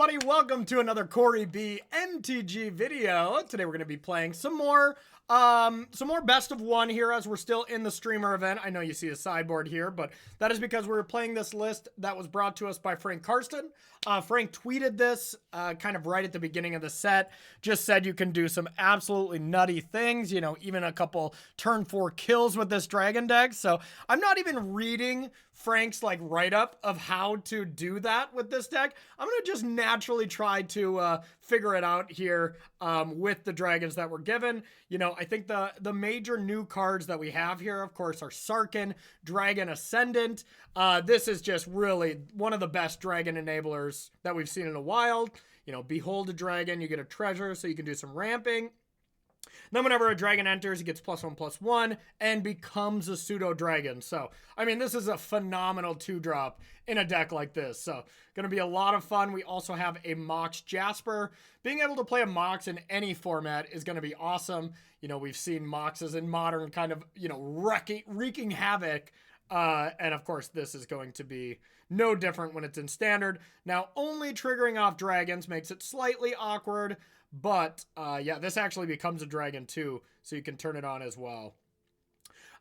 everybody, welcome to another Corey B MTG video. Today we're going to be playing some more best of one here as we're still in the streamer event. I know you see a sideboard here, but that is because we're playing this list that was brought to us by Frank Karsten. Frank tweeted this kind of right at the beginning of the set, just said you can do some absolutely nutty things, you know, even a couple turn 4 kills with this dragon deck. So I'm not even reading Frank's like write-up of how to do that with this deck. I'm going to just naturally try to figure it out here with the dragons that we're given. You know, I think the major new cards that we have here, of course, are Sarkhan, Dragon Ascendant. This is just really one of the best dragon enablers that we've seen in a while. You know, behold a dragon, you get a treasure, so you can do some ramping. Then whenever a dragon enters, it gets +1/+1 and becomes a pseudo dragon. So, I mean, this is a phenomenal 2-drop in a deck like this. So, going to be a lot of fun. We also have a Mox Jasper. Being able to play a Mox in any format is going to be awesome. You know, we've seen Moxes in Modern kind of, you know, wreaking havoc. And of course, this is going to be no different when it's in Standard. Now, only triggering off dragons makes it slightly awkward. But, yeah, this actually becomes a dragon too, so you can turn it on as well.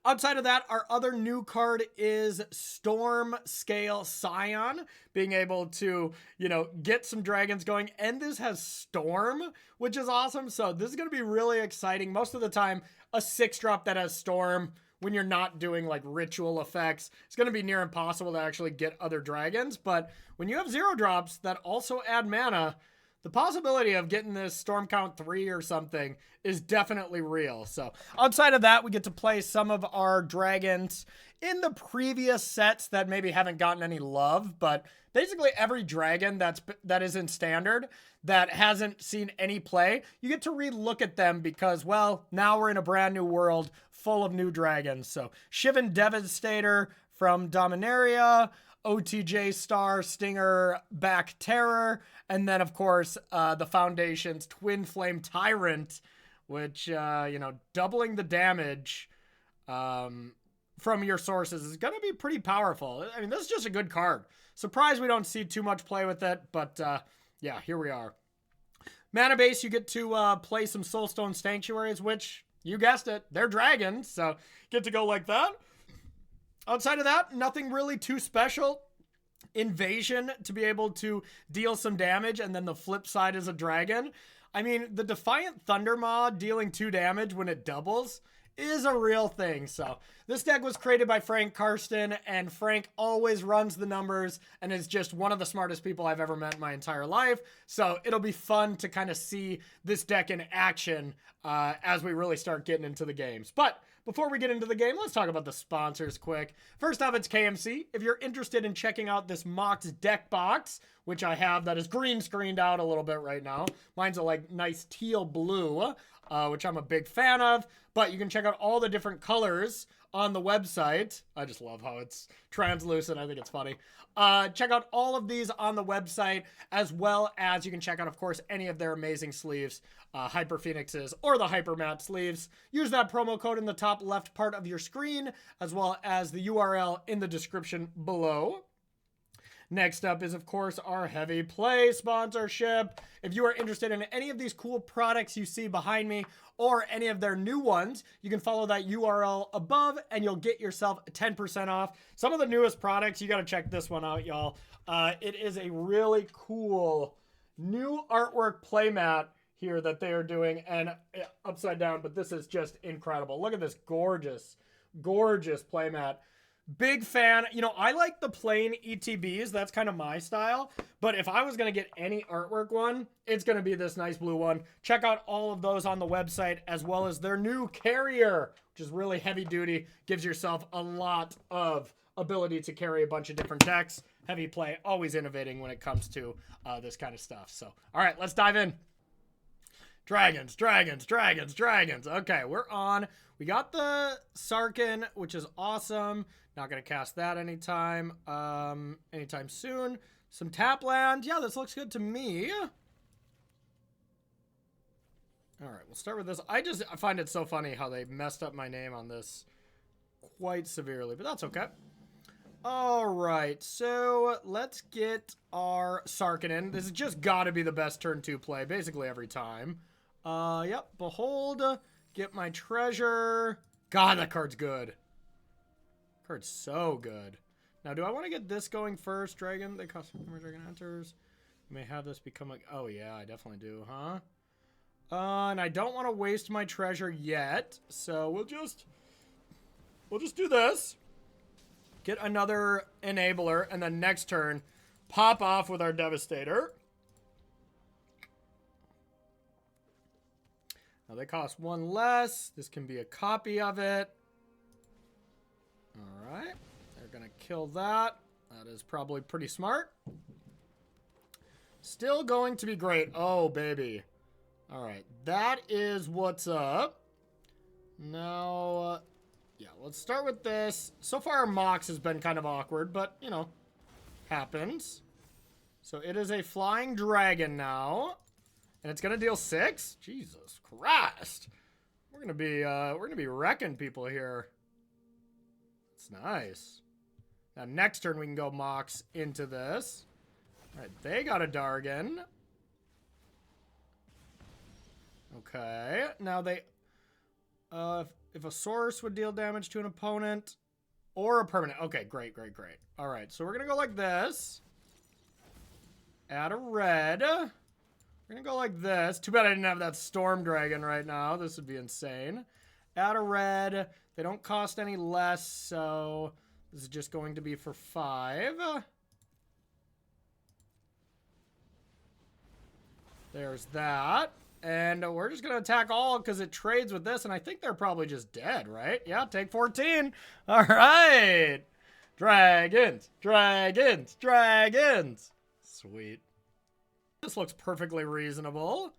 Outside of that, our other new card is Storm Scale Scion, being able to, you know, get some dragons going. And this has Storm, which is awesome. So this is going to be really exciting. Most of the time, a 6-drop that has Storm, when you're not doing like ritual effects, it's going to be near impossible to actually get other dragons. But when you have 0-drops that also add mana, the possibility of getting this Storm Count 3 or something is definitely real. So outside of that, we get to play some of our dragons in the previous sets that maybe haven't gotten any love, but basically every dragon that is in Standard that hasn't seen any play, you get to re-look at them because, well, now we're in a brand new world full of new dragons. So Shivan Devastator from Dominaria, OTJ Star, Stinger, Back Terror, and then, of course, the Foundation's Twin Flame Tyrant, which, you know, doubling the damage from your sources is going to be pretty powerful. I mean, this is just a good card. Surprised we don't see too much play with it, but, yeah, here we are. Mana base, you get to play some Soulstone Sanctuaries, which, you guessed it, they're dragons, so get to go like that. Outside of that, nothing really too special. Invasion to be able to deal some damage, and then the flip side is a dragon. I mean, the Defiant Thunder mod dealing 2 damage when it doubles is a real thing. So this deck was created by Frank Karsten, and Frank always runs the numbers and is just one of the smartest people I've ever met in my entire life. So it'll be fun to kind of see this deck in action as we really start getting into the games. But before we get into the game, let's talk about the sponsors quick. First off, it's KMC. If you're interested in checking out this Mox deck box, which I have that is green screened out a little bit right now. Mine's a like nice teal blue, which I'm a big fan of. But you can check out all the different colors on the website. I just love how it's translucent. I think it's funny. Check out all of these on the website, as well as you can check out, of course, any of their amazing sleeves, Hyper Phoenixes or the Hyper Matte sleeves. Use that promo code in the top left part of your screen, as well as the URL in the description below. Next up is, of course, our Heavy Play sponsorship. If you are interested in any of these cool products you see behind me or any of their new ones, you can follow that URL above and you'll get yourself 10% off. Some of the newest products, you got to check this one out, y'all. It is a really cool new artwork playmat here that they are doing, and upside down, but this is just incredible. Look at this gorgeous, gorgeous playmat. Big fan. You know, I like the plain ETBs. That's kind of my style. But if I was going to get any artwork one, it's going to be this nice blue one. Check out all of those on the website, as well as their new carrier, which is really heavy duty. Gives yourself a lot of ability to carry a bunch of different decks. Heavy Play, always innovating when it comes to this kind of stuff. So, all right, let's dive in. Dragons, dragons, dragons, dragons. Okay, we're on. We got the Sarkhan, which is awesome. Not going to cast that anytime soon. Some tap land. Yeah, this looks good to me. All right, we'll start with this. I find it so funny how they messed up my name on this quite severely, but that's okay. All right, so let's get our Sarkhan in. This has just got to be the best turn 2 play, basically every time. Yep, behold, get my treasure. God, that card's good. Card's so good. Now, do I want to get this going first? Dragon, they cost more dragon enters. May have this become like, oh yeah, I definitely do, huh? And I don't want to waste my treasure yet, so we'll just do this. Get another enabler, and then next turn, pop off with our Devastator. Now they cost 1 less. This can be a copy of it. All right, they're gonna kill that. That is probably pretty smart. Still going to be great. Oh, baby. All right, that is what's up. Now, yeah, let's start with this. So far, our Mox has been kind of awkward, but, you know, happens. So it is a flying dragon now, and it's gonna deal 6. Jesus Christ, we're gonna be wrecking people here. It's nice. Now next turn we can go Mox into this. All right, they got a Dargan. Okay, now they, if a source would deal damage to an opponent or a permanent. Okay, great, great, great. All right, so we're gonna go like this. Add a red. We're gonna go like this. Too bad I didn't have that Storm Dragon right now. This would be insane. Add a red. They don't cost any less, so this is just going to be for 5. There's that. And we're just going to attack all because it trades with this, and I think they're probably just dead, right? Yeah, take 14. All right. Dragons, dragons, dragons. Sweet. This looks perfectly reasonable.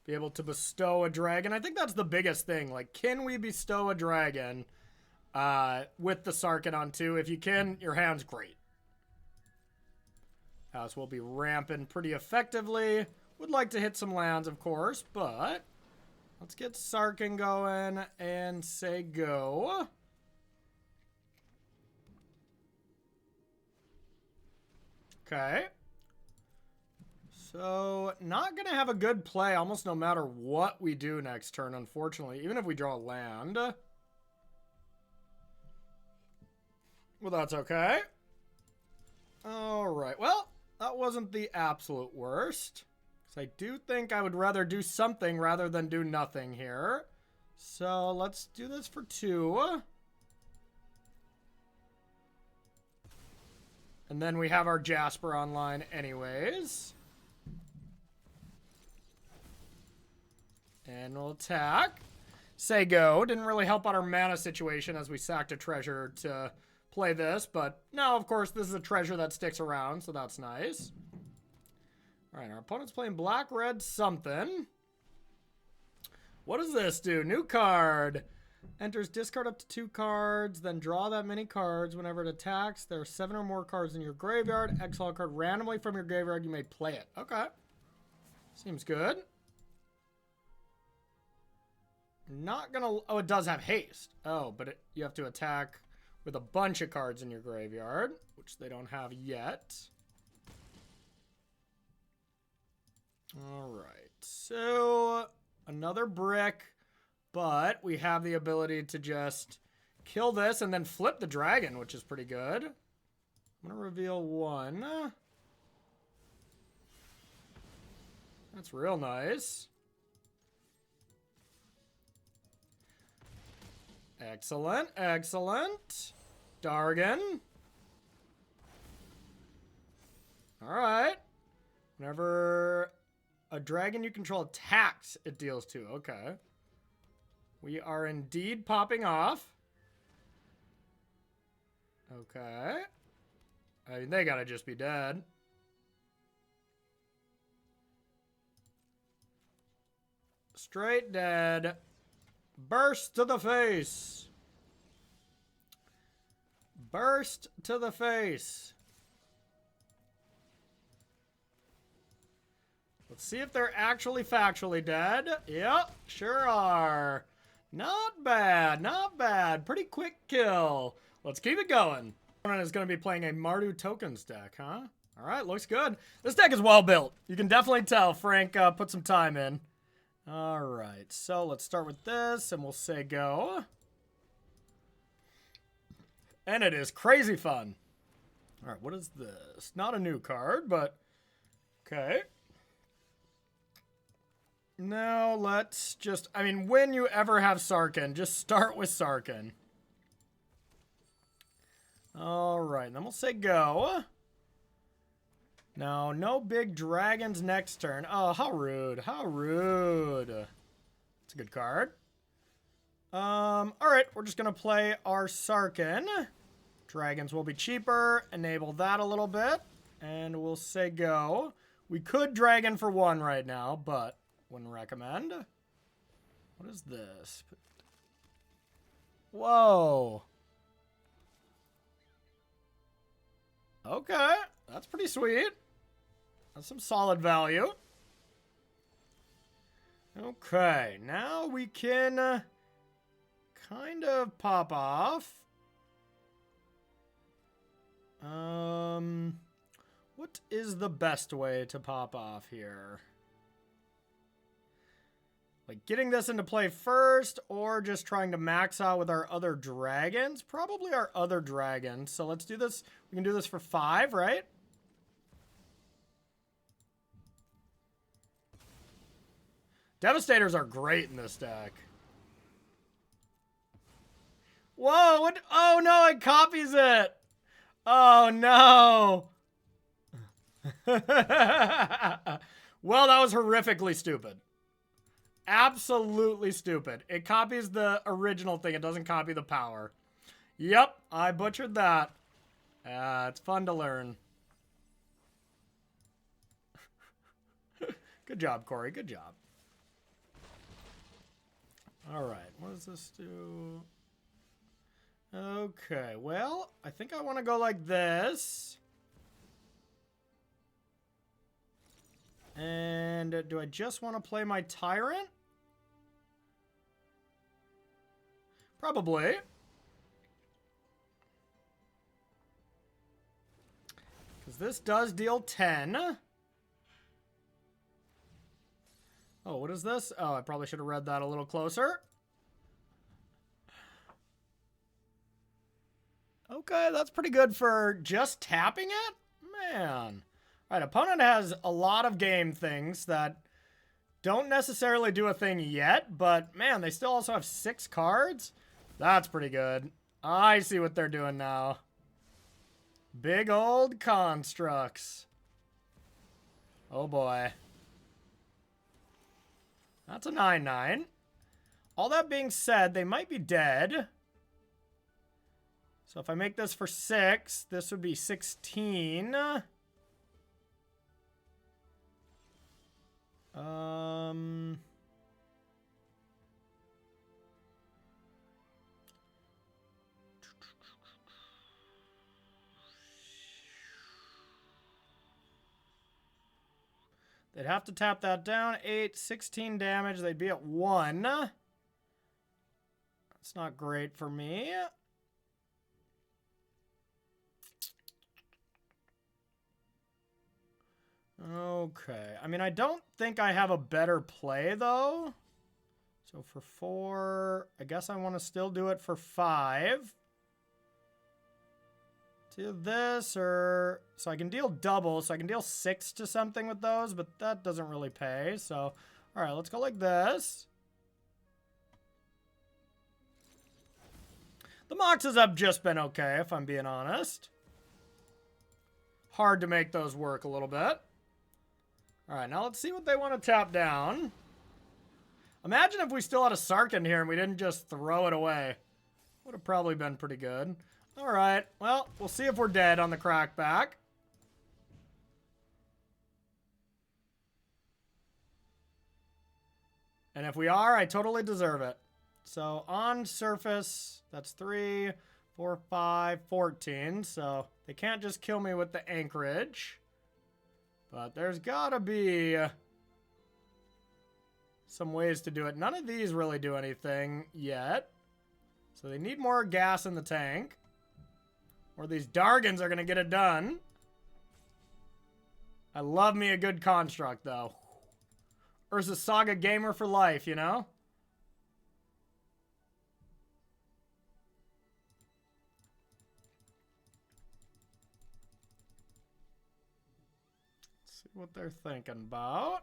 Be able to bestow a dragon. I think that's the biggest thing. Like, can we bestow a dragon with the Sarkhan on 2? If you can, your hand's great. House will be ramping pretty effectively. Would like to hit some lands, of course, but let's get Sarkhan going and say go. Okay. So, not going to have a good play almost no matter what we do next turn, unfortunately, even if we draw land. Well, that's okay. All right. Well, that wasn't the absolute worst. I do think I would rather do something rather than do nothing here. So let's do this for 2. And then we have our Jasper online anyways. And we'll attack. Say go. Didn't really help out our mana situation as we sacked a treasure to play this. But now, of course, this is a treasure that sticks around, so that's nice. All right, our opponent's playing black, red, something. What does this do? New card. Enters discard up to 2 cards, then draw that many cards. Whenever it attacks, there are 7 or more cards in your graveyard. Exile a card randomly from your graveyard. You may play it. Okay. Seems good. Not gonna... Oh, it does have haste. Oh, but you have to attack with a bunch of cards in your graveyard, which they don't have yet. All right, so another brick, but we have the ability to just kill this and then flip the dragon, which is pretty good. I'm going to reveal 1. That's real nice. Excellent, excellent. Dargan. All right. Whenever a dragon you control attacks, it deals 2. Okay. We are indeed popping off. Okay. I mean, they gotta just be dead. Straight dead. Burst to the face. Burst to the face. Let's see if they're actually factually dead. Yep, sure are. Not bad, not bad. Pretty quick kill. Let's keep it going. Opponent is going to be playing a Mardu tokens deck, huh? All right, looks good. This deck is well built. You can definitely tell Frank put some time in. All right, so let's start with this, and we'll say go. And it is crazy fun. All right, what is this? Not a new card, but okay. Now let's just, I mean, when you ever have Sarkhan, just start with Sarkhan. All right, then we'll say go. No big dragons next turn. Oh, how rude. How rude. It's a good card. All right, we're just going to play our Sarkhan. Dragons will be cheaper. Enable that a little bit. And we'll say go. We could dragon for 1 right now, but wouldn't recommend. What is this? Whoa. Okay, that's pretty sweet. That's some solid value. Okay, now we can kind of pop off. What is the best way to pop off here? Like getting this into play first, or just trying to max out with our other dragons? Probably our other dragons. So let's do this. We can do this for 5, right? Devastators are great in this deck. Whoa, what? Oh no, it copies it. Oh no. Well, that was horrifically stupid. Absolutely stupid. It copies the original thing. It doesn't copy the power. Yep, I butchered that. It's fun to learn. Good job, Corey. Good job. All right, what does this do? Okay, well, I think I want to go like this. And do I just want to play my Tyrant? Probably. Because this does deal 10. Oh, what is this? Oh, I probably should have read that a little closer. Okay, that's pretty good for just tapping it? Man. All right, opponent has a lot of game things that don't necessarily do a thing yet, but man, they still also have 6 cards? That's pretty good. I see what they're doing now. Big old constructs. Oh boy. That's a 9/9. All that being said, they might be dead. So if I make this for 6, this would be 16. They'd have to tap that down. 8, 16 damage. They'd be at 1. That's not great for me. Okay. I mean, I don't think I have a better play, though. So for 4, I guess I want to still do it for 5. Do this, or... So I can deal double, so I can deal 6 to something with those, but that doesn't really pay. So, all right, let's go like this. The Moxes have just been okay, if I'm being honest. Hard to make those work a little bit. All right, now let's see what they want to tap down. Imagine if we still had a Sarkhan here and we didn't just throw it away. Would have probably been pretty good. All right, well, we'll see if we're dead on the crackback. And if we are, I totally deserve it. So on surface, that's 3, 4, 5, 14. So they can't just kill me with the anchorage. But there's gotta be some ways to do it. None of these really do anything yet. So they need more gas in the tank. Or these Dargans are going to get it done. I love me a good construct, though. Urza Saga gamer for life, you know? Let's see what they're thinking about.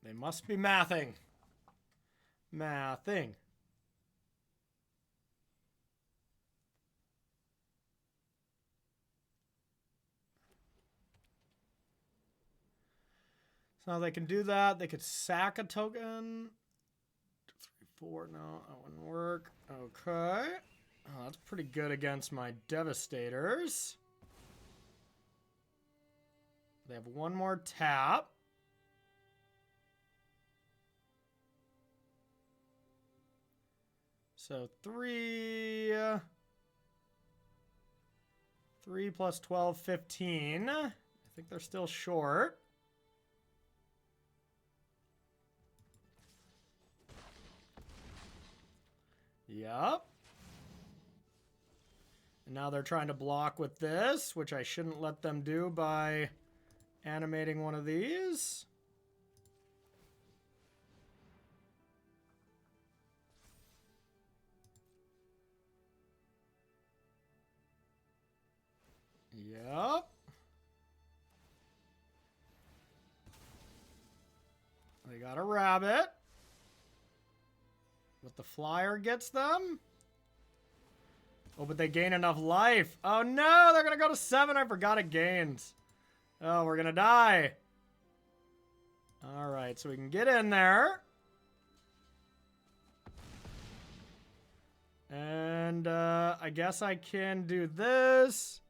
They must be mathing. Mathing. So now they can do that. They could sack a token. 2, 3, 4. No, that wouldn't work. Okay. Oh, that's pretty good against my Devastators. They have one more tap. So 3 plus 12, 15. I think they're still short. Yep. And now they're trying to block with this, which I shouldn't let them do by animating one of these. Yep. They got a rabbit. But the flyer gets them. Oh, but they gain enough life. Oh no, they're gonna go to 7. I forgot it gains. Oh, we're gonna die. Alright, so we can get in there. And I guess I can do this.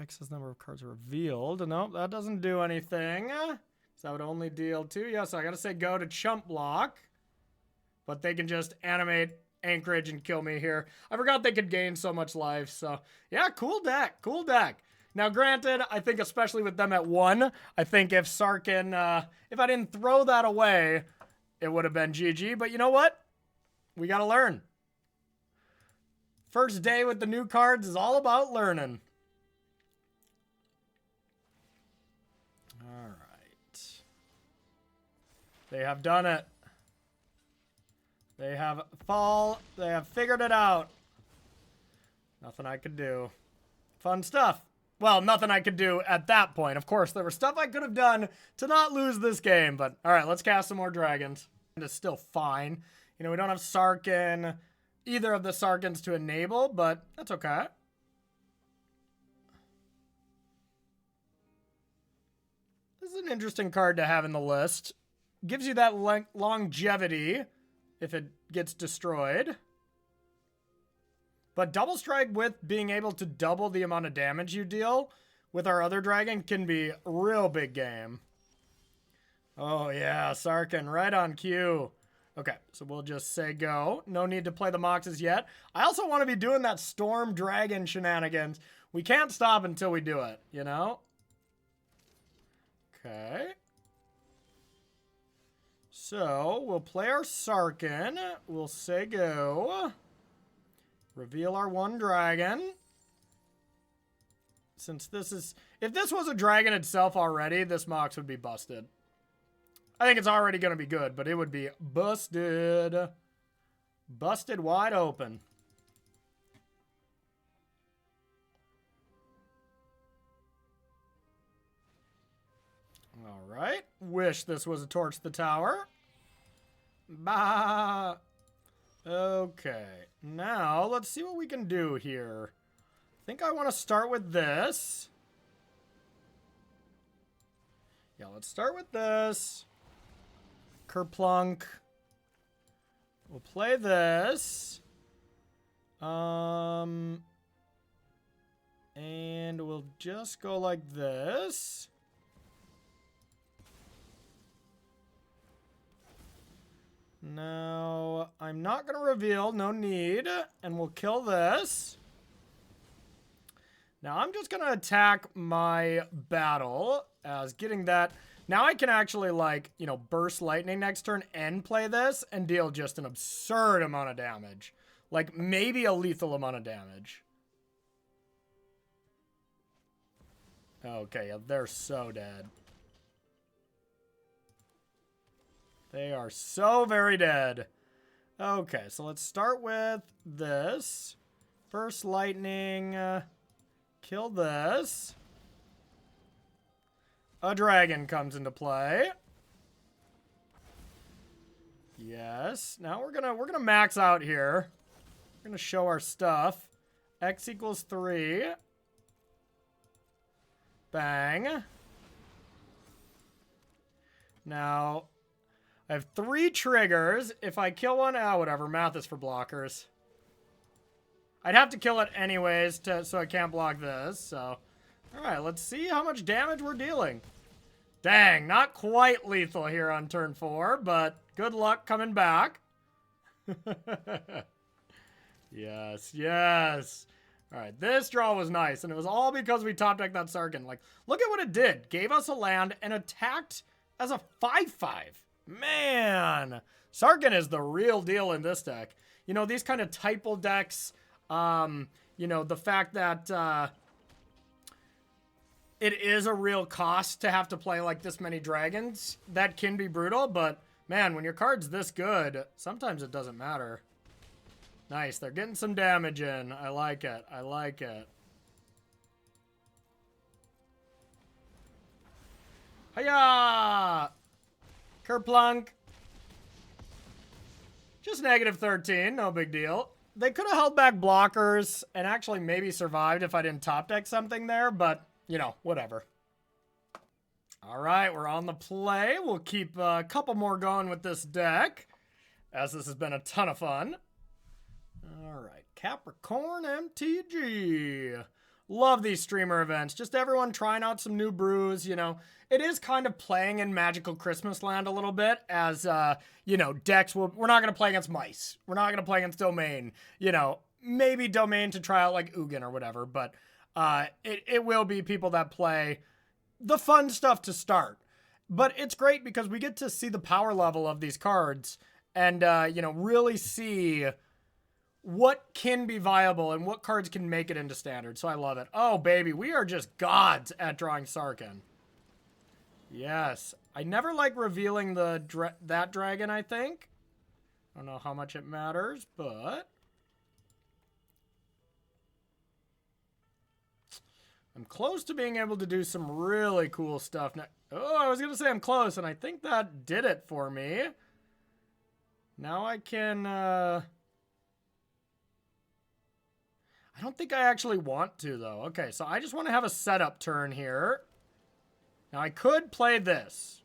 Excess number of cards revealed. Nope, that doesn't do anything. So that would only deal 2. Yeah, so I gotta say go to chump block. But they can just animate Anchorage and kill me here. I forgot they could gain so much life. So, yeah, cool deck. Cool deck. Now, granted, I think especially with them at 1, I think if Sarkhan, if I didn't throw that away, it would have been GG. But you know what? We got to learn. First day with the new cards is all about learning. All right. They have done it. They have figured it out. Nothing I could do. Fun stuff. Well, nothing I could do at that point. Of course, there was stuff I could have done to not lose this game. But, all right, let's cast some more dragons. It's still fine. You know, we don't have Sarkhan, either of the Sarkhans to enable, but that's okay. This is an interesting card to have in the list. Gives you that longevity if it gets destroyed. But double strike with being able to double the amount of damage you deal with our other dragon can be a real big game. Oh yeah, Sarkhan right on cue. Okay, so we'll just say go. No need to play the Moxes yet. I also want to be doing that Storm Dragon shenanigans. We can't stop until we do it, you know? Okay. So, we'll play our Sarkhan. We'll say go. Reveal our 1 dragon. Since this is... If this was a dragon itself already, this Mox would be busted. I think it's already going to be good, but it would be busted. Busted wide open. All right. Wish this was a Torch the Tower. Bah. Okay. Now, let's see what we can do here. I think I want to start with this. Yeah, let's start with this. Kerplunk. We'll play this. And we'll just go like this. Now, I'm not going to reveal, no need, and we'll kill this. Now, I'm just going to attack my battle as getting that Now I can actually, like, you know, burst lightning next turn and play this and deal just an absurd amount of damage. Like, maybe a lethal amount of damage. Okay, yeah, they're so dead. They are so very dead. Okay, so let's start with this. Burst lightning. Kill this. A dragon comes into play. Yes. Now we're gonna max out here. We're gonna show our stuff. X equals 3. Bang. Now, I have 3 triggers. If I kill one, whatever. Math is for blockers. I'd have to kill it anyways so I can't block this. So, all right, let's see how much damage we're dealing. Dang, not quite lethal here on turn 4, but good luck coming back. Yes, yes. All right, this draw was nice, and it was all because we top decked that Sarkhan. Like, look at what it did. Gave us a land and attacked as a 5/5. Man, Sarkhan is the real deal in this deck. You know, these kind of typal decks, you know, the fact that it is a real cost to have to play like this many dragons, that can be brutal, but man, when your card's this good, sometimes it doesn't matter. Nice, they're getting some damage in. I like it, I like it. Hiya! Kerplunk. Just negative 13, no big deal. They could have held back blockers and actually maybe survived if I didn't top deck something there, but, you know, whatever. All right, we're on the play. We'll keep a couple more going with this deck, as this has been a ton of fun. All right, Capricorn MTG. Love these streamer events. Just everyone trying out some new brews, you know. It is kind of playing in Magical Christmas Land a little bit as, you know, decks will... We're not going to play against Mice. We're not going to play against Domain. You know, maybe Domain to try out like Ugin or whatever, but it will be people that play the fun stuff to start. But it's great because we get to see the power level of these cards and, you know, really see what can be viable and what cards can make it into standard. So I love it. Oh, baby, we are just gods at drawing Sarkhan. Yes. I never like revealing that dragon, I think. I don't know how much it matters, but I'm close to being able to do some really cool stuff now. Oh, I was going to say I'm close, and I think that did it for me. Now I can... I don't think I actually want to, though. Okay, so I just want to have a setup turn here. Now, I could play this.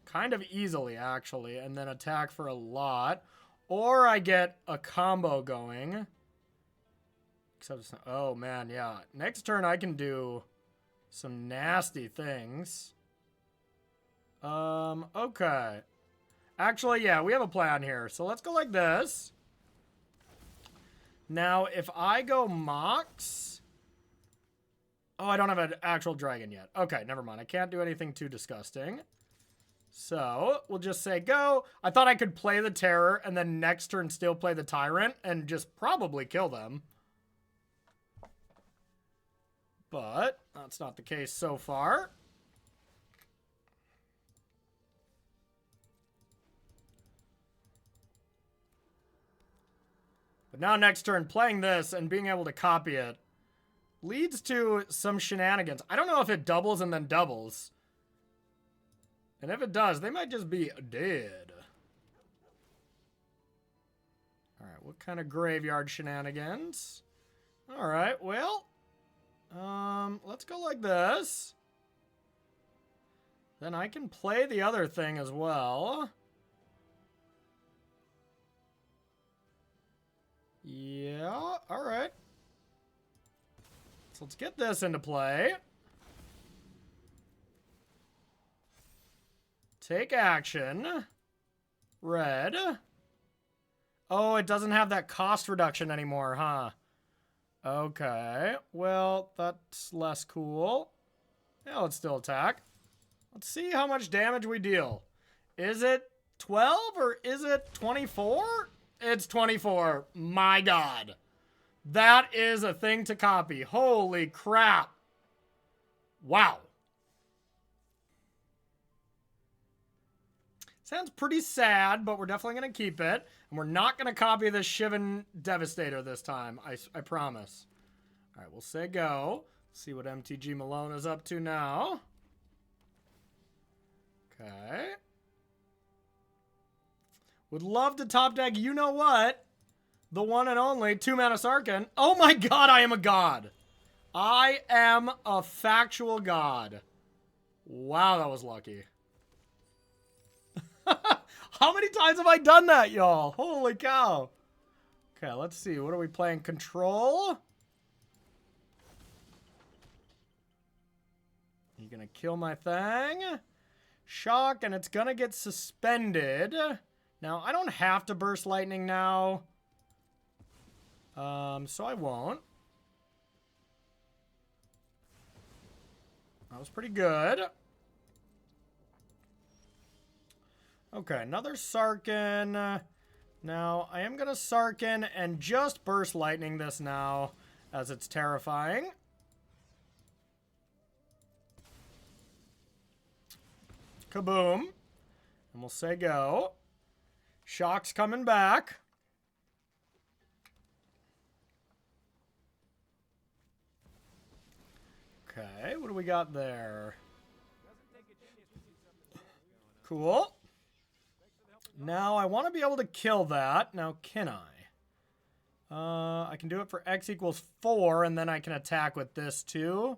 Kind of easily, actually, and then attack for a lot. Or I get a combo going. Except, oh, man, yeah. Next turn, I can do some nasty things. Okay. Actually, yeah, we have a plan here. So let's go like this. Now, if I go Mox... Oh, I don't have an actual dragon yet. Okay, never mind. I can't do anything too disgusting. So, we'll just say go. I thought I could play the Terror and then next turn still play the Tyrant and just probably kill them. But that's not the case so far. But now next turn, playing this and being able to copy it leads to some shenanigans. I don't know if it doubles and then doubles. And if it does, they might just be dead. Alright, what kind of graveyard shenanigans? Alright, well, let's go like this. Then I can play the other thing as well. Yeah, alright. So let's get this into play. Take action. Red. Oh, it doesn't have that cost reduction anymore, huh? Okay, well, that's less cool. Yeah, let's still attack. Let's see how much damage we deal. Is it 12 or is it 24? It's 24. My God. That is a thing to copy. Holy crap. Wow. Sounds pretty sad, but we're definitely going to keep it. And we're not going to copy the Shivan Devastator this time. I promise. All right, we'll say go. See what MTG Malone is up to now. Okay. Would love to top deck, you know what? The one and only 2-mana Sarkhan. Oh my God, I am a god. I am a factual god. Wow, that was lucky. How many times have I done that, y'all? Holy cow. Okay, let's see. What are we playing? Control? You're gonna kill my thing. Shock, and it's gonna get suspended. Now, I don't have to burst lightning now. So I won't. That was pretty good. Okay, another Sarkhan. Now, I am going to Sarkhan and just burst lightning this now, as it's terrifying. Kaboom. And we'll say go. Shock's coming back. Okay, what do we got there? Cool. Now, I want to be able to kill that. Now, can I? I can do it for X equals 4, and then I can attack with this, too.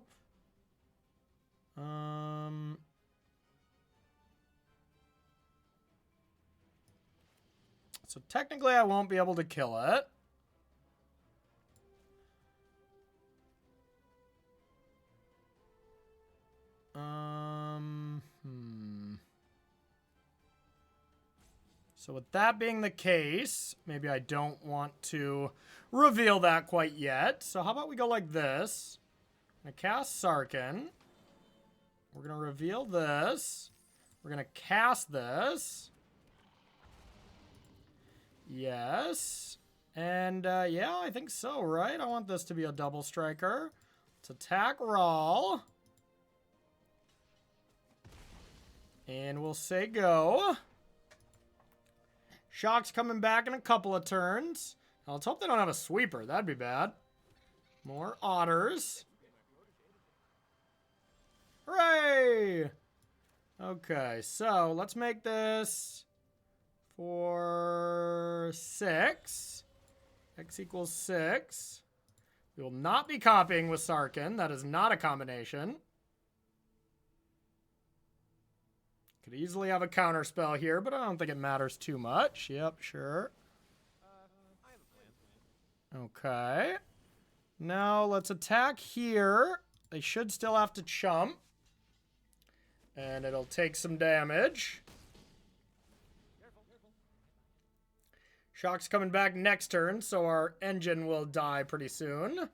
So, technically, I won't be able to kill it. So with that being the case, maybe I don't want to reveal that quite yet. So how about we go like this? I'm going to cast Sarkhan. We're going to reveal this. We're going to cast this. Yes. And yeah, I think so, right? I want this to be a double striker. Let's attack Rawl. And we'll say go. Shock's coming back in a couple of turns. Now, let's hope they don't have a sweeper. That'd be bad. More otters. Hooray! Okay, so let's make this for 6. X equals 6. We will not be copying with Sarkhan. That is not a combination. Could easily have a counter spell here, but I don't think it matters too much. Yep, sure. Okay. Now let's attack here. They should still have to chump. And it'll take some damage. Shock's coming back next turn, so our engine will die pretty soon.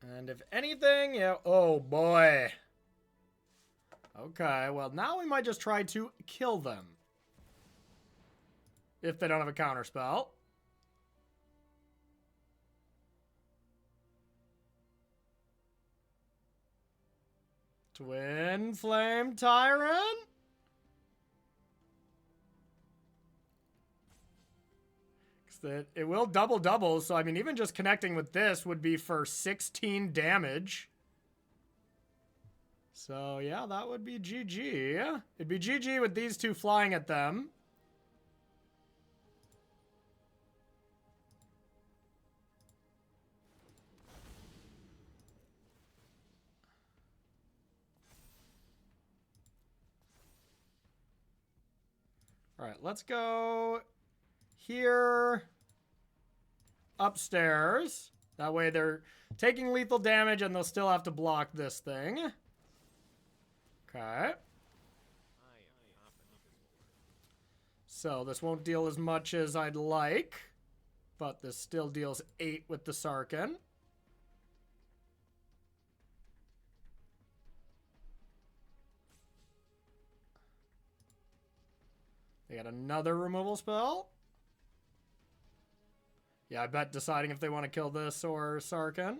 And if anything, yeah, oh boy. Okay, well now we might just try to kill them. If they don't have a counterspell. Twin Flame Tyrant? It will double, so I mean, even just connecting with this would be for 16 damage. So, yeah, that would be GG. It'd be GG with these two flying at them. All right, let's go here, upstairs. That way they're taking lethal damage and they'll still have to block this thing. Okay. So this won't deal as much as I'd like, but this still deals 8 with the Sarkhan. They got another removal spell. Yeah, I bet deciding if they want to kill this or Sarkhan.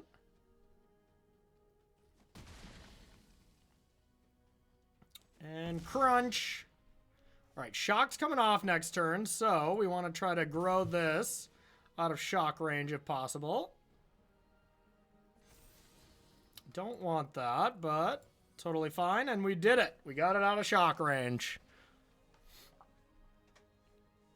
And crunch. All right, shock's coming off next turn, so we want to try to grow this out of shock range if possible. Don't want that, but totally fine, and we did it. We got it out of shock range.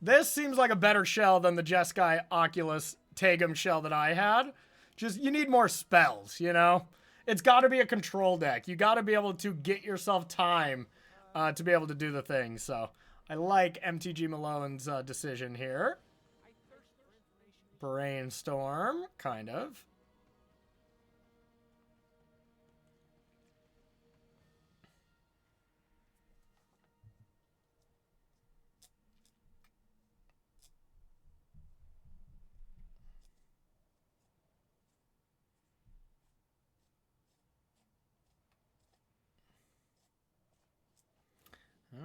This seems like a better shell than the Jeskai Oculus Tagum shell that I had. Just, you need more spells, you know? It's got to be a control deck. You got to be able to get yourself time to be able to do the thing. So I like MTG Malone's decision here. Brainstorm, kind of.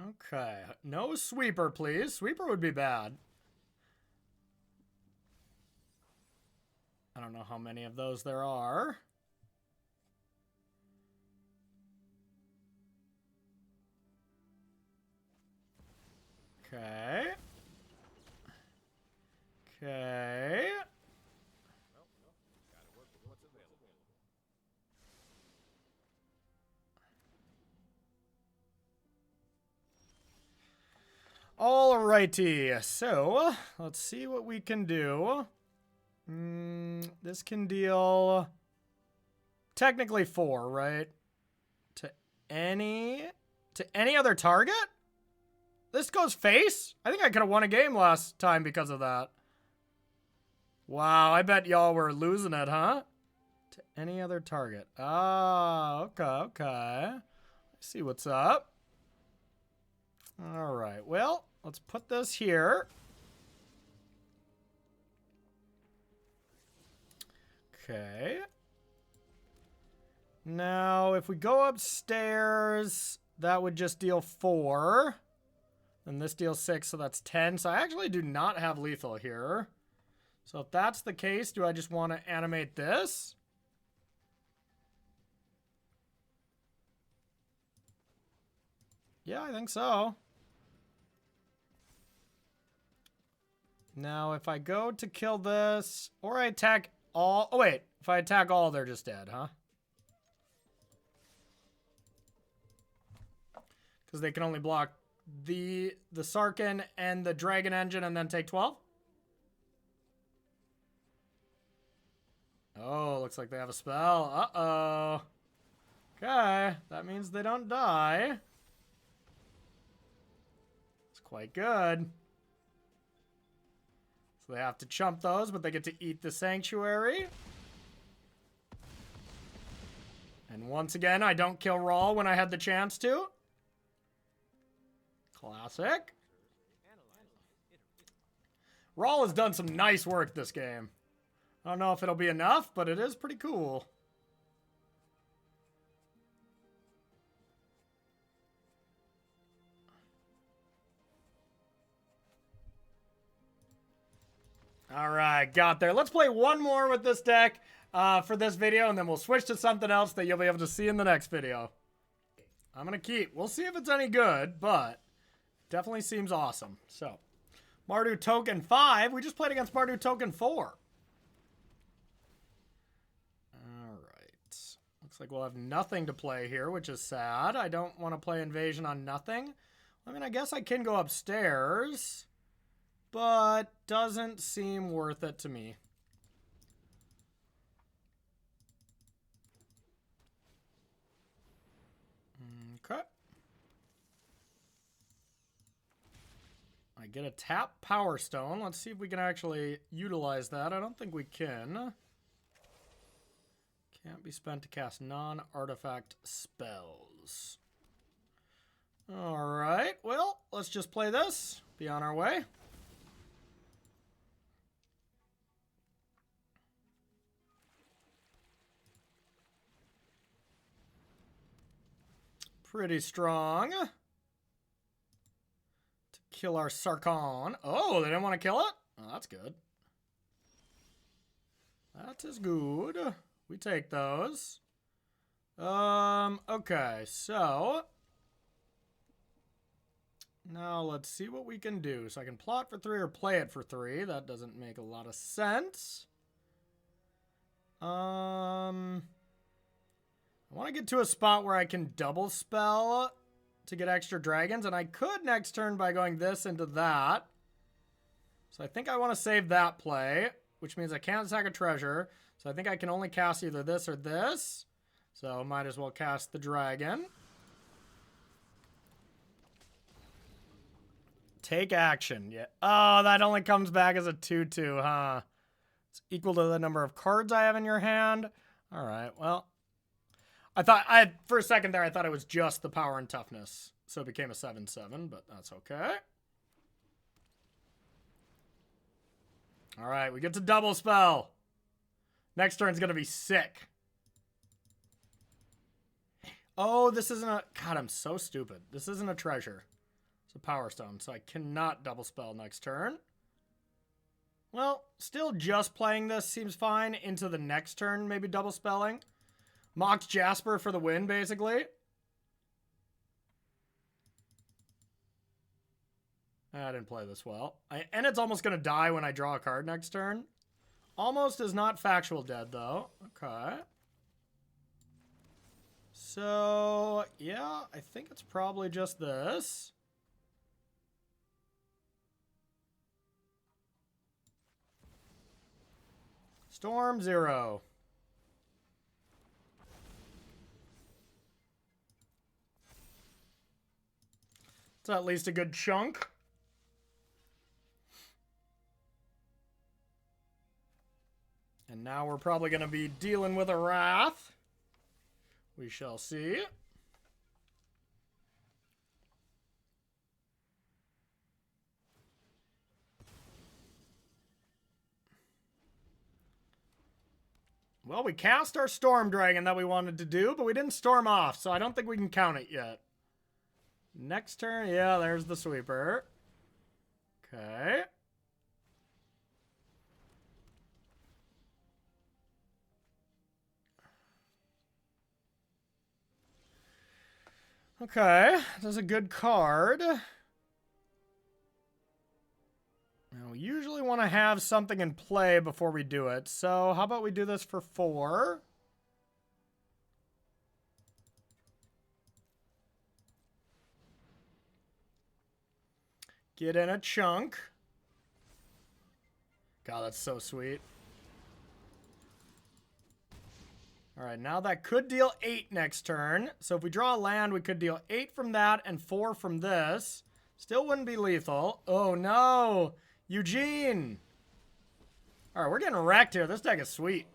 Okay. No sweeper, please. Sweeper would be bad. I don't know how many of those there are. Okay. Okay. Alrighty, so let's see what we can do. This can deal technically 4, right? To any other target? This goes face? I think I could have won a game last time because of that. Wow, I bet y'all were losing it, huh? To any other target. Ah, okay. I see what's up. All right, well, let's put this here. Okay. Now, if we go upstairs, that would just deal 4. And this deals 6, so that's 10. So I actually do not have lethal here. So if that's the case, do I just want to animate this? Yeah, I think so. Now, if I go to kill this, or I attack all... Oh, wait. If I attack all, they're just dead, huh? Because they can only block the Sarkhan and the Dragon Engine and then take 12? Oh, looks like they have a spell. Uh-oh. Okay, that means they don't die. It's quite good. So they have to chump those, but they get to eat the Sanctuary. And once again, I don't kill Raw when I had the chance to. Classic. Raw has done some nice work this game. I don't know if it'll be enough, but it is pretty cool. All right, got there. Let's play one more with this deck for this video, and then we'll switch to something else that you'll be able to see in the next video. I'm going to keep. We'll see if it's any good, but definitely seems awesome. So, Mardu Token 5. We just played against Mardu Token 4. All right. Looks like we'll have nothing to play here, which is sad. I don't want to play Invasion on nothing. I mean, I guess I can go upstairs, but doesn't seem worth it to me. Okay. I get a tap Power Stone. Let's see if we can actually utilize that. I don't think we can. Can't be spent to cast non-artifact spells. All right. Well, let's just play this. Be on our way. Pretty strong. To kill our Sarkhan. Oh, they didn't want to kill it? Oh, that's good. That is good. We take those. Okay, so now let's see what we can do. So I can plot for 3 or play it for 3. That doesn't make a lot of sense. I want to get to a spot where I can double spell to get extra dragons, and I could next turn by going this into that. So I think I want to save that play, which means I can't sack a treasure. So I think I can only cast either this or this. So might as well cast the dragon. Take action. Yeah. Oh, that only comes back as a 2/2, huh? It's equal to the number of cards I have in your hand. All right, well. For a second there, I thought it was just the power and toughness. So it became a 7/7, but that's okay. All right, we get to double spell. Next turn's going to be sick. Oh, this isn't a... God, I'm so stupid. This isn't a treasure. It's a power stone, so I cannot double spell next turn. Well, still just playing this seems fine. Into the next turn, maybe double spelling. Mox Jasper for the win, basically. I didn't play this well. And it's almost going to die when I draw a card next turn. Almost is not factual dead, though. Okay. So, yeah, I think it's probably just this. Storm 0. It's at least a good chunk. And now we're probably going to be dealing with a Wrath. We shall see. Well, we cast our Storm Dragon that we wanted to do, but we didn't storm off, so I don't think we can count it yet. Next turn, yeah, there's the sweeper. Okay. Okay, that's a good card. Now, we usually want to have something in play before we do it. So, how about we do this for 4? Get in a chunk. God, that's so sweet. All right, now that could deal 8 next turn. So if we draw a land, we could deal 8 from that and 4 from this. Still wouldn't be lethal. Oh, no. Eugene. All right, we're getting wrecked here. This deck is sweet.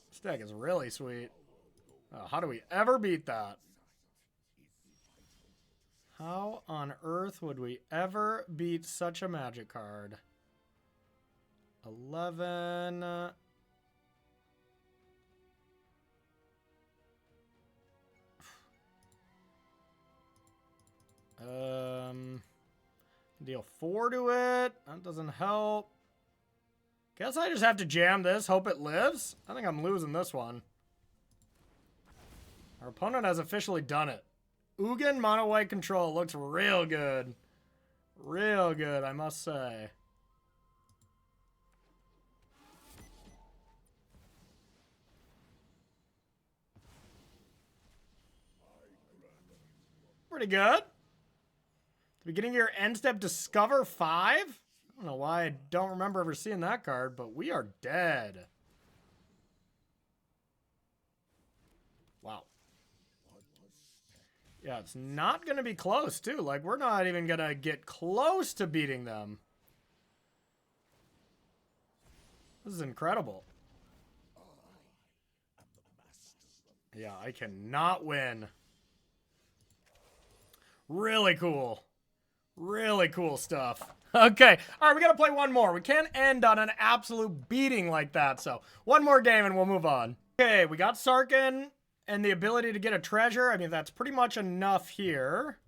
This deck is really sweet. Oh, how do we ever beat that? How on earth would we ever beat such a magic card? 11... Deal 4 to it. That doesn't help. Guess I just have to jam this, hope it lives. I think I'm losing this one. Our opponent has officially done it. Ugin mono white control looks real good. Real good, I must say. Pretty good. Beginning of your end step, discover 5? I don't know why I don't remember ever seeing that card, but we are dead. Wow. Yeah, it's not going to be close, too. Like, we're not even going to get close to beating them. This is incredible. Yeah, I cannot win. Really cool. Really cool stuff. Okay. All right, we got to play one more. We can't end on an absolute beating like that. So one more game and we'll move on. Okay, we got Sarkhan and the ability to get a treasure. I mean, that's pretty much enough here.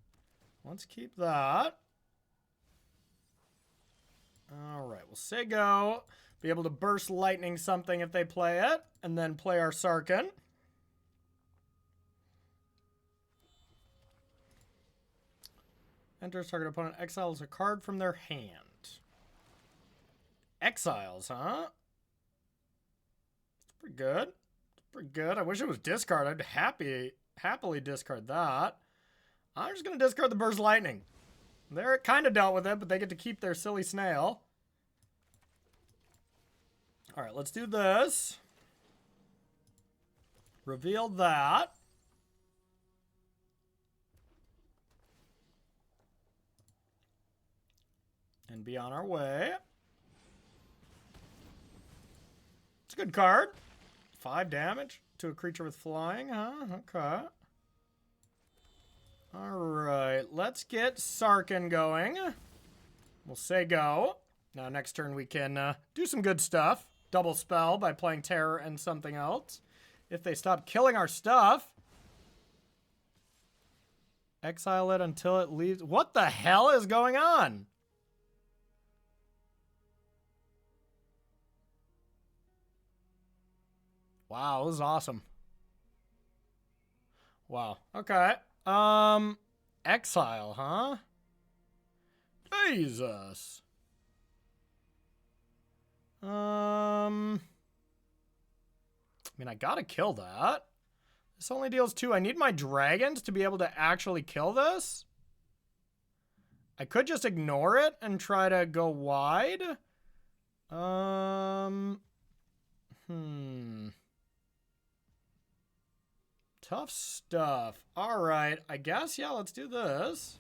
Let's keep that. All right, we'll say go. Be able to burst lightning something if they play it, and then play our Sarkhan. Enters target opponent exiles a card from their hand. Exiles, huh? It's pretty good. It's pretty good. I wish it was discard. I'd happily discard that. I'm just going to discard the Burst Lightning. They're kind of dealt with it, but they get to keep their silly snail. All right, let's do this. Reveal that. And be on our way. It's a good card. 5 damage to a creature with flying, huh? Okay. Alright, let's get Sarkhan going. We'll say go. Now, next turn we can do some good stuff. Double spell by playing Terror and something else. If they stop killing our stuff. Exile it until it leaves. What the hell is going on? Wow, this is awesome. Wow. Okay. Exile, huh? Jesus. I mean, I gotta kill that. This only deals 2. I need my dragons to be able to actually kill this. I could just ignore it and try to go wide. Tough stuff. Alright, I guess, yeah, let's do this.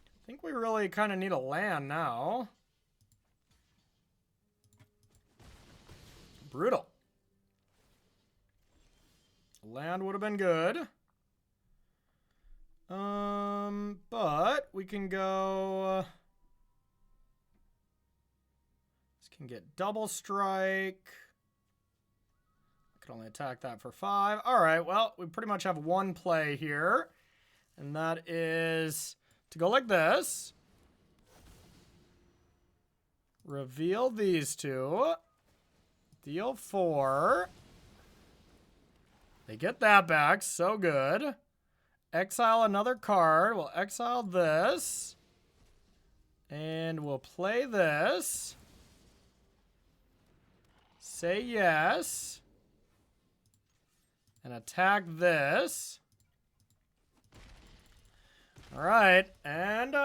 I think we really kind of need a land now. Brutal. Land would have been good. But we can go... this can get double strike. Can only attack that for 5. All right, well, we pretty much have one play here. And that is to go like this. Reveal these 2. Deal 4. They get that back. So good. Exile another card. We'll exile this. And we'll play this. Say yes. And attack this. All right. And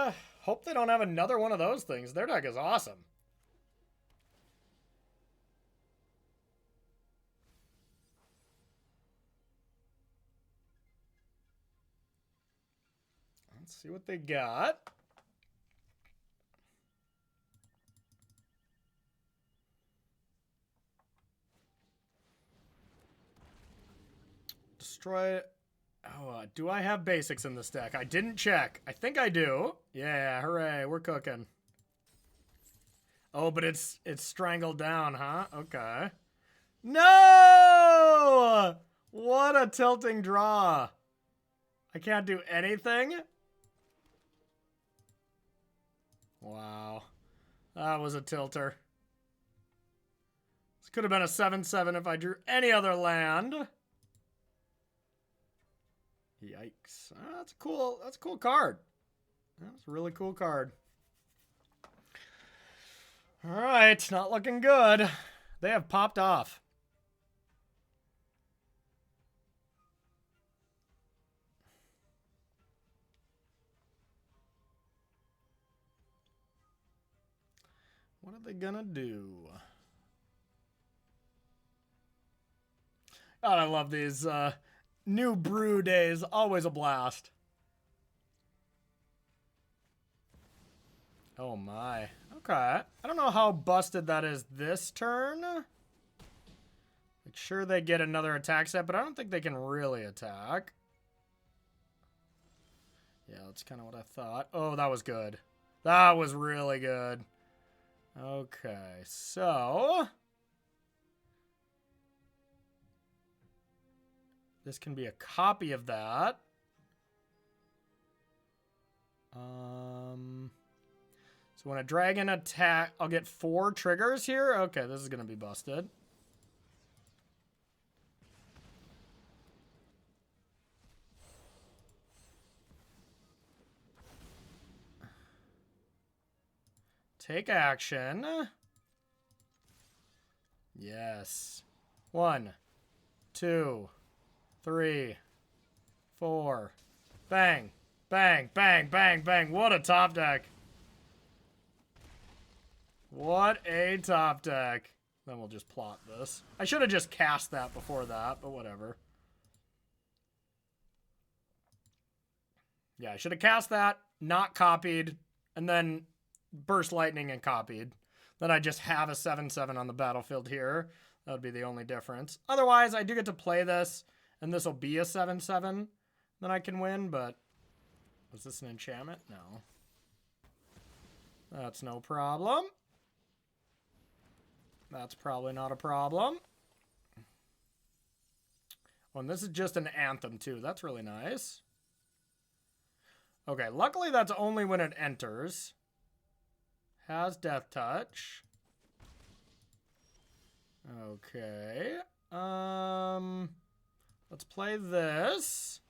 hope they don't have another one of those things. Their deck is awesome. Let's see what they got. Destroy. Oh, do I have basics in this deck? I didn't check. I think I do. Yeah, hooray, we're cooking. Oh, but it's strangled down, huh? Okay. No! What a tilting draw. I can't do anything? Wow. That was a tilter. This could have been a 7/7 if I drew any other land. Yikes. That's a cool card. That's a really cool card. All right, not looking good. They have popped off. What are they gonna do? God, I love these new brew days. Always a blast. Oh my. Okay. I don't know how busted that is this turn. Like, sure, they get another attack set, but I don't think they can really attack. Yeah, that's kind of what I thought. Oh, that was good. That was really good. Okay, so... this can be a copy of that. So when a dragon attack, I'll get 4 triggers here. Okay, this is going to be busted. Take action. Yes. 1, 2, 3, 4. Bang, bang, bang, bang, bang. What a top deck. What a top deck. Then we'll just plot this. I should have just cast that before that, but whatever. Yeah, I should have cast that, not copied, and then burst lightning and copied. Then I just have a 7/7 on the battlefield here. That would be the only difference. Otherwise, I do get to play this, and this will be a 7/7. Then I can win, but was this an enchantment? No. That's no problem. That's probably not a problem. Oh, and this is just an anthem, too. That's really nice. Okay, luckily that's only when it enters. Has Death Touch. Okay. Let's play this.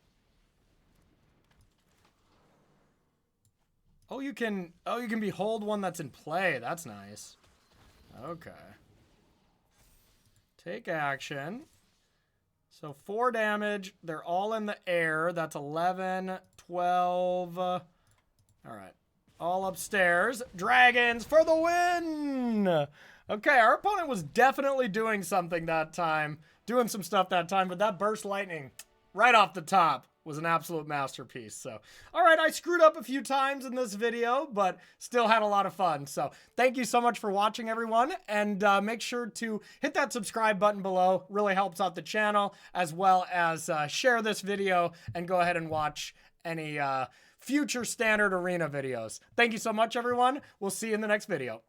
Oh, you can behold one that's in play. That's nice. Okay. Take action. So 4 damage. They're all in the air. That's 11, 12. All right. All upstairs. Dragons for the win! Okay, our opponent was definitely doing something that time. Doing some stuff that time, but that burst lightning right off the top was an absolute masterpiece. So, all right, I screwed up a few times in this video, but still had a lot of fun. So thank you so much for watching, everyone. And make sure to hit that subscribe button below. Really helps out the channel, as well as share this video and go ahead and watch any future standard arena videos. Thank you so much, everyone. We'll see you in the next video.